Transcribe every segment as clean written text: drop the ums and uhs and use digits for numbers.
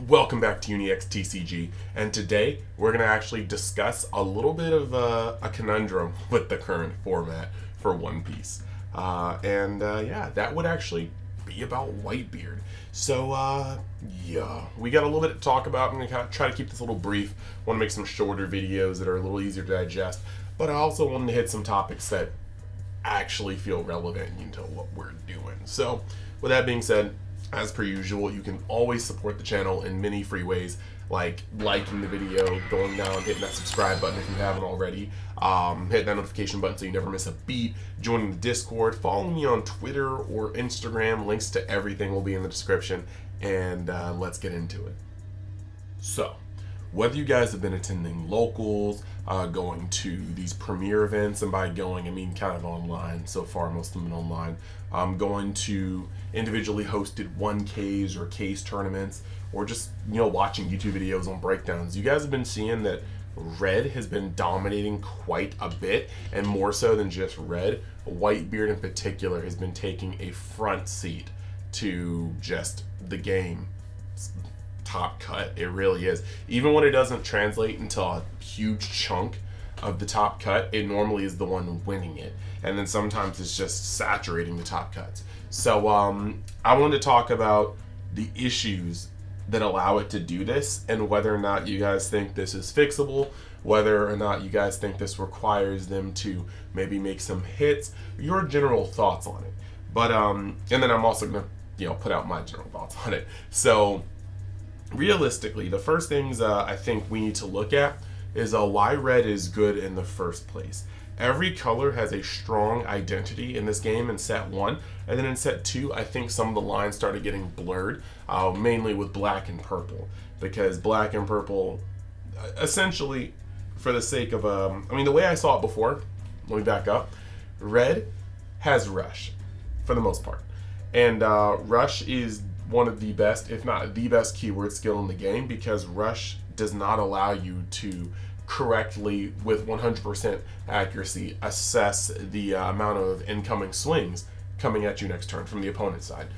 Welcome back to UniX TCG, and today we're going to actually discuss a little bit of a conundrum with the current format for One Piece. Yeah, that would actually be about Whitebeard. So, we got a little bit to talk about. I'm going to try to keep this a little brief. Want to make some shorter videos that are a little easier to digest, but I also wanted to hit some topics that actually feel relevant to what we're doing. So, with that being said, as per usual, you can always support the channel in many free ways, like liking the video, going down, hitting that subscribe button if you haven't already, hitting that notification button so you never miss a beat, joining the Discord, following me on Twitter or Instagram. Links to everything will be in the description, and let's get into it. So, whether you guys have been attending locals, going to these premiere events, and by going I mean kind of online, so far most of them have been online, going to individually hosted 1Ks or Ks tournaments, or just watching YouTube videos on breakdowns, you guys have been seeing that Red has been dominating quite a bit, and more so than just Red, Whitebeard in particular has been taking a front seat to just the game top cut. It really is. Even when it doesn't translate into a huge chunk of the top cut, it normally is the one winning it, and then sometimes it's just saturating the top cuts. So I wanted to talk about the issues that allow it to do this, and whether or not you guys think this is fixable, whether or not you guys think this requires them to maybe make some hits, your general thoughts on it. But and then I'm also gonna put out my general thoughts on it. So realistically, the first things I think we need to look at is why Red is good in the first place. Every color has a strong identity in this game in set 1, and then in set 2 I think some of the lines started getting blurred, mainly with black and purple, because black and purple essentially, for the sake of the way I saw it before, let me back up. Red has Rush for the most part, and Rush is one of the best, if not the best, keyword skill in the game, because Rush does not allow you to correctly, with 100% accuracy, assess the amount of incoming swings coming at you next turn from the opponent's side.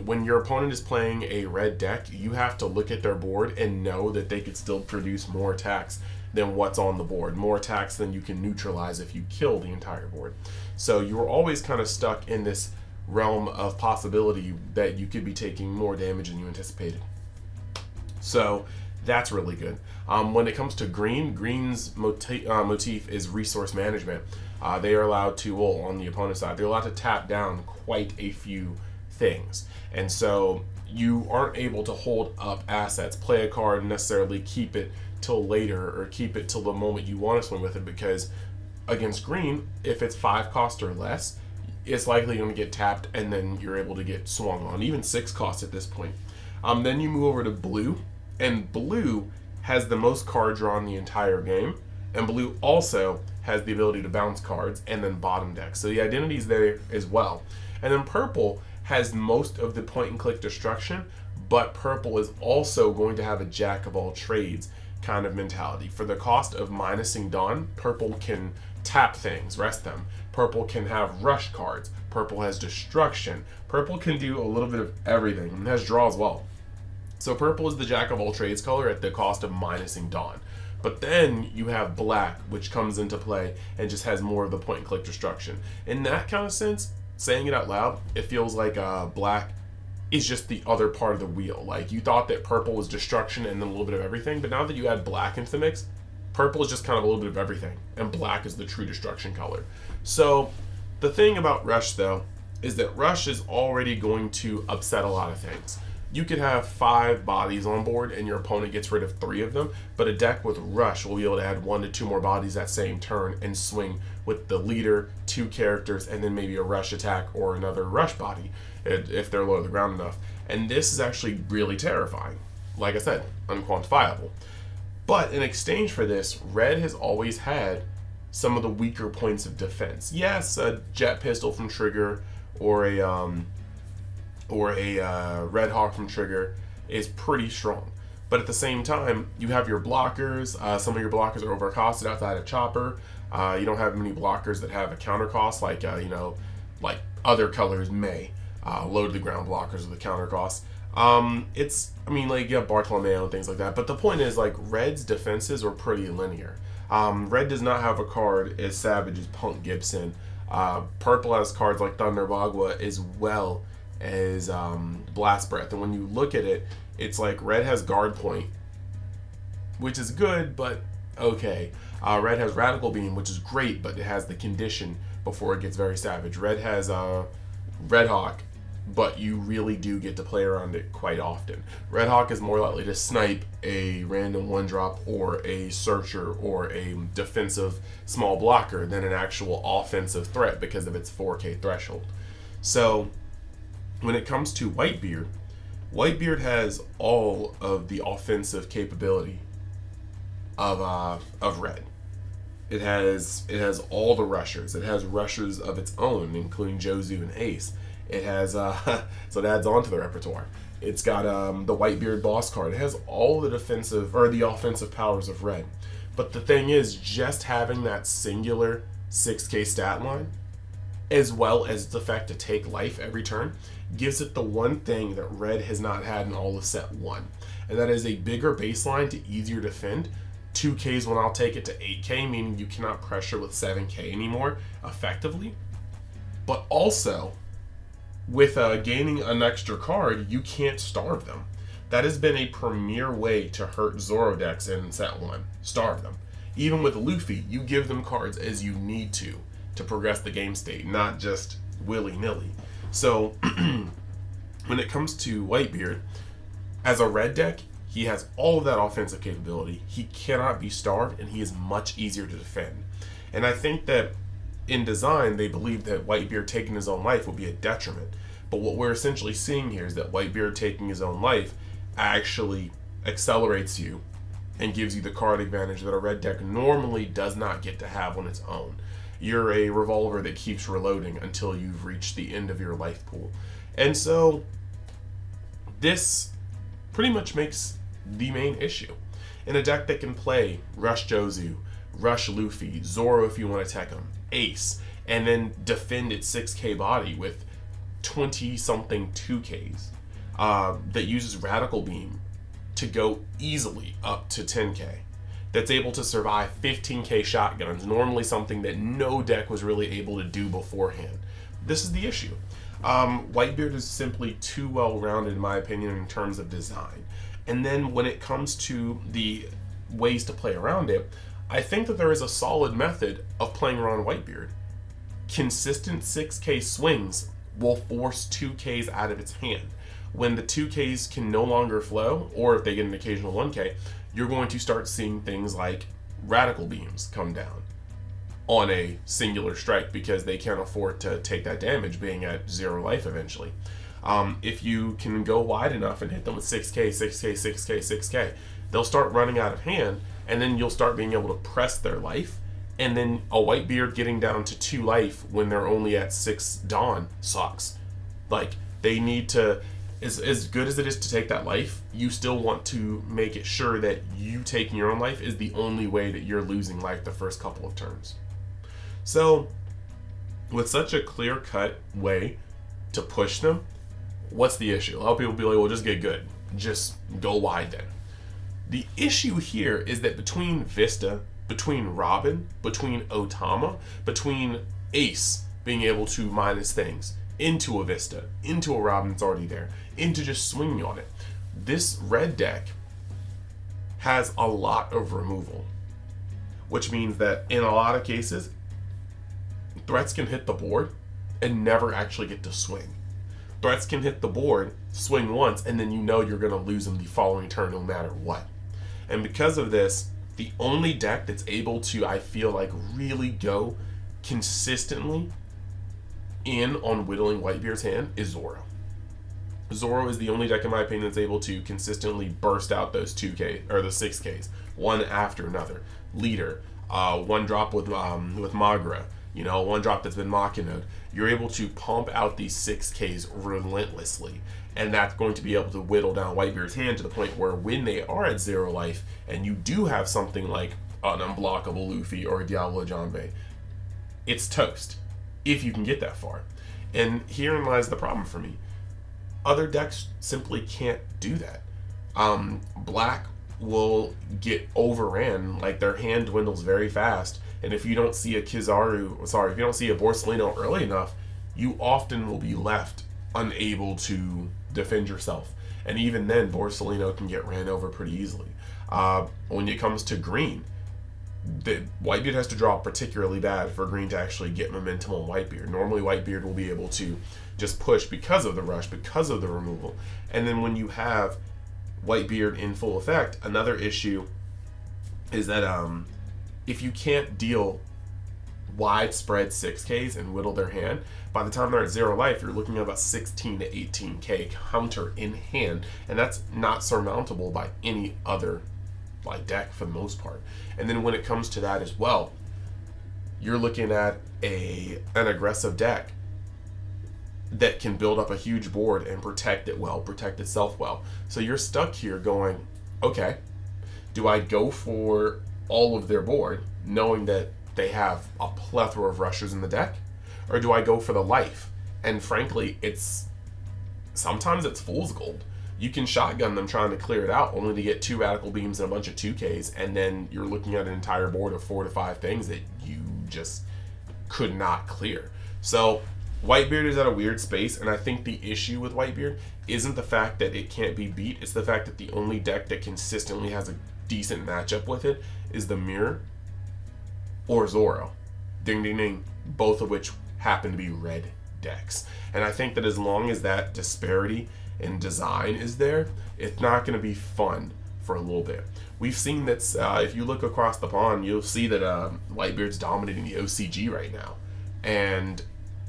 When your opponent is playing a red deck, you have to look at their board and know that they could still produce more attacks than what's on the board, more attacks than you can neutralize if you kill the entire board. So you're always kind of stuck in this realm of possibility that you could be taking more damage than you anticipated. So that's really good. When it comes to Green's motif is resource management. They are allowed to, on the opponent's side, they're allowed to tap down quite a few things. And so you aren't able to hold up assets, play a card, and necessarily keep it till later or keep it till the moment you want to swing with it, because against Green, if it's 5 cost or less, it's likely going to get tapped, and then you're able to get swung on, even 6 costs at this point. Then you move over to Blue, and Blue has the most card draw in the entire game, and Blue also has the ability to bounce cards and then bottom deck. So the identity is there as well. And then Purple has most of the point and click destruction, but Purple is also going to have a jack of all trades kind of mentality. For the cost of minusing Dawn, Purple can tap things, rest them. Purple can have rush cards. Purple has destruction. Purple can do a little bit of everything, and has draw as well. So Purple is the jack of all trades color at the cost of minusing Dawn. But then you have Black, which comes into play and just has more of the point and click destruction. In that kind of sense, saying it out loud, it feels like Black is just the other part of the wheel. Like, you thought that Purple was destruction and then a little bit of everything, but now that you add Black into the mix, Purple is just kind of a little bit of everything, and Black is the true destruction color. So the thing about Rush, though, is that Rush is already going to upset a lot of things. You could have 5 bodies on board and your opponent gets rid of 3 of them, but a deck with Rush will be able to add 1 to 2 more bodies that same turn and swing with the leader, 2 characters, and then maybe a Rush attack or another Rush body if they're low to the ground enough. And this is actually really terrifying. Like I said, unquantifiable. But in exchange for this, Red has always had some of the weaker points of defense. Yes, a Jet Pistol from Trigger or a Red Hawk from Trigger is pretty strong. But at the same time, you have your blockers. Some of your blockers are overcosted outside of Chopper. You don't have many blockers that have a counter cost like like other colors may. Low to the ground blockers with a counter cost. I mean, like, you have Bartolomeo and things like that, but the point is, like, Red's defenses are pretty linear. Red does not have a card as savage as Punk Gibson. Purple has cards like Thunder Bagua as well as Blast Breath, and when you look at it, it's like Red has Guard Point, which is good, but okay. Red has Radical Beam, which is great, but it has the condition before it gets very savage. Red has Red Hawk, but you really do get to play around it quite often. Red Hawk is more likely to snipe a random 1-drop or a searcher or a defensive small blocker than an actual offensive threat because of its 4K threshold. So when it comes to Whitebeard, Whitebeard has all of the offensive capability of Red. It has all the rushers. It has rushers of its own, including Jozu and Ace. It has so it adds on to the repertoire. It's got the Whitebeard boss card. It has all the defensive or the offensive powers of Red. But the thing is, just having that singular 6K stat line, as well as the fact to take life every turn, gives it the one thing that Red has not had in all of set 1. And that is a bigger baseline to easier defend. 2Ks when I'll take it to 8K, meaning you cannot pressure with 7K anymore effectively. But also, with gaining an extra card, you can't starve them. That has been a premier way to hurt Zoro decks in set 1. Starve them. Even with Luffy, you give them cards as you need to progress the game state, not just willy-nilly. So, when it comes to Whitebeard, as a red deck, he has all of that offensive capability. He cannot be starved, and he is much easier to defend. And I think that in design, they believed that Whitebeard taking his own life would be a detriment. But what we're essentially seeing here is that Whitebeard taking his own life actually accelerates you and gives you the card advantage that a red deck normally does not get to have on its own. You're a revolver that keeps reloading until you've reached the end of your life pool. And so this pretty much makes the main issue. In a deck that can play Rush Jozu, Rush Luffy, Zoro if you want to tech him, Ace, and then defend its 6K body with 20-something 2Ks that uses Radical Beam to go easily up to 10K. That's able to survive 15K shotguns, normally something that no deck was really able to do beforehand. This is the issue. Whitebeard is simply too well-rounded, in my opinion, in terms of design. And then when it comes to the ways to play around it, I think that there is a solid method of playing around Whitebeard. Consistent 6K swings will force 2Ks out of its hand. When the 2Ks can no longer flow, or if they get an occasional 1K, you're going to start seeing things like Radical Beams come down on a singular strike because they can't afford to take that damage being at 0 life eventually. If you can go wide enough and hit them with 6K, 6K, 6K, 6K, they'll start running out of hand, and then you'll start being able to press their life, and then a Whitebeard getting down to 2 life when they're only at 6 Dawn sucks. Like, they need to, as good as it is to take that life, you still want to make it sure that you taking your own life is the only way that you're losing life the first couple of turns. So, with such a clear-cut way to push them, what's the issue? A lot of people be like, well, just get good. Just go wide then. The issue here is that between Vista, between Robin, between Otama, between Ace being able to minus things into a Vista, into a Robin that's already there, into just swinging on it, this red deck has a lot of removal, which means that in a lot of cases, threats can hit the board and never actually get to swing. Threats can hit the board, swing once, and then you know you're going to lose them the following turn no matter what. And because of this, the only deck that's able to, I feel like, really go consistently in on whittling Whitebeard's hand is Zoro. Zoro is the only deck, in my opinion, that's able to consistently burst out those 2K or the 6Ks, one after another. Leader, 1-drop with Magra, you know, 1-drop that's been Machinode. You're able to pump out these 6Ks relentlessly, and that's going to be able to whittle down Whitebeard's hand to the point where when they are at 0 life, and you do have something like an unblockable Luffy or a Diablo Janbei, it's toast, if you can get that far. And herein lies the problem for me. Other decks simply can't do that. Black will get overran, like their hand dwindles very fast, and if you don't see a if you don't see a Borsalino early enough, you often will be left unable to defend yourself. And even then, Borsalino can get ran over pretty easily. When it comes to green, the Whitebeard has to draw particularly bad for green to actually get momentum on Whitebeard. Normally, Whitebeard will be able to just push because of the rush, because of the removal. And then when you have Whitebeard in full effect, another issue is that if you can't deal widespread 6Ks and whittle their hand, by the time they're at 0 life, you're looking at about 16 to 18K counter in hand, and that's not surmountable by any other deck for the most part. And then when it comes to that as well, you're looking at an aggressive deck that can build up a huge board and protect it well, protect itself well. So you're stuck here going, okay, do I go for all of their board knowing that they have a plethora of rushers in the deck, or do I go for the life? And frankly, sometimes it's fool's gold. You can shotgun them trying to clear it out only to get 2 radical beams and a bunch of 2Ks, and then you're looking at an entire board of 4 to 5 things that you just could not clear. So Whitebeard is at a weird space, and I think the issue with Whitebeard isn't the fact that it can't be beat, it's the fact that the only deck that consistently has a decent matchup with it is the Mirror or Zoro. Ding ding ding, both of which happen to be red decks. And I think that as long as that disparity in design is there, it's not going to be fun for a little bit. We've seen that if you look across the pond, you'll see that Whitebeard's dominating the OCG right now. And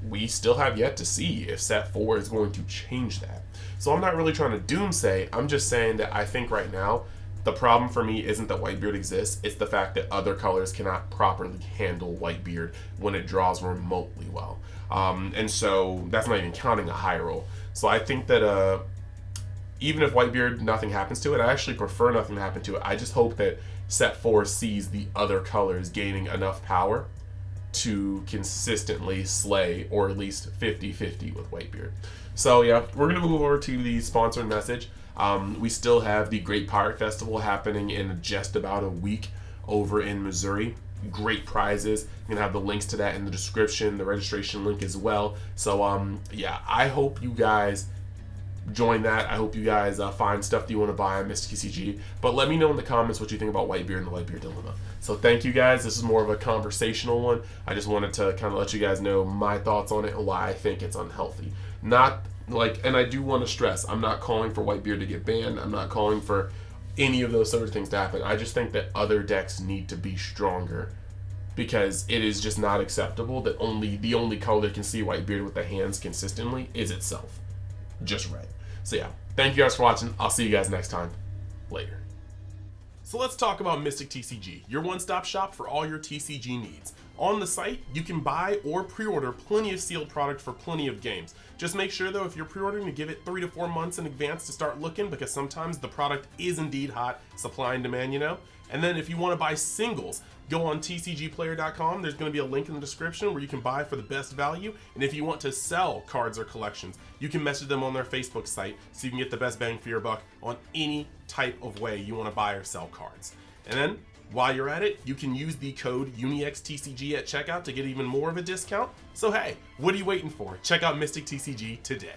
we still have yet to see if set 4 is going to change that. So I'm not really trying to doomsay, I'm just saying that I think right now the problem for me isn't that Whitebeard exists, it's the fact that other colors cannot properly handle Whitebeard when it draws remotely well. And so that's not even counting a high roll. So I think that even if Whitebeard, nothing happens to it, I actually prefer nothing to happen to it. I just hope that set 4 sees the other colors gaining enough power to consistently slay, or at least 50-50 with Whitebeard. So yeah, we're going to move over to the sponsored message. We still have the Great Pirate Festival happening in just about a week over in Missouri. Great prizes. I'm going to have the links to that in the description, the registration link as well. So yeah, I hope you guys join that. I hope you guys find stuff that you want to buy on Mystic TCG. But let me know in the comments what you think about Whitebeard and the Whitebeard Dilemma. So thank you guys. This is more of a conversational one. I just wanted to kind of let you guys know my thoughts on it and why I think it's unhealthy. Not like, and I do want to stress, I'm not calling for Whitebeard to get banned. I'm not calling for any of those sort of things to happen. I just think that other decks need to be stronger, because it is just not acceptable that the only color that can see Whitebeard with the hands consistently is itself. Just red. So yeah, thank you guys for watching. I'll see you guys next time. Later. So let's talk about Mystic TCG, your one-stop shop for all your TCG needs. On the site, you can buy or pre-order plenty of sealed product for plenty of games. Just make sure though, if you're pre-ordering, to give it 3 to 4 months in advance to start looking, because sometimes the product is indeed hot, supply and demand, you know. And then if you want to buy singles, go on tcgplayer.com. There's going to be a link in the description where you can buy for the best value. And if you want to sell cards or collections, you can message them on their Facebook site so you can get the best bang for your buck on any type of way you want to buy or sell cards. And then while you're at it, you can use the code UNIXTCG at checkout to get even more of a discount. So hey, what are you waiting for? Check out Mystic TCG today.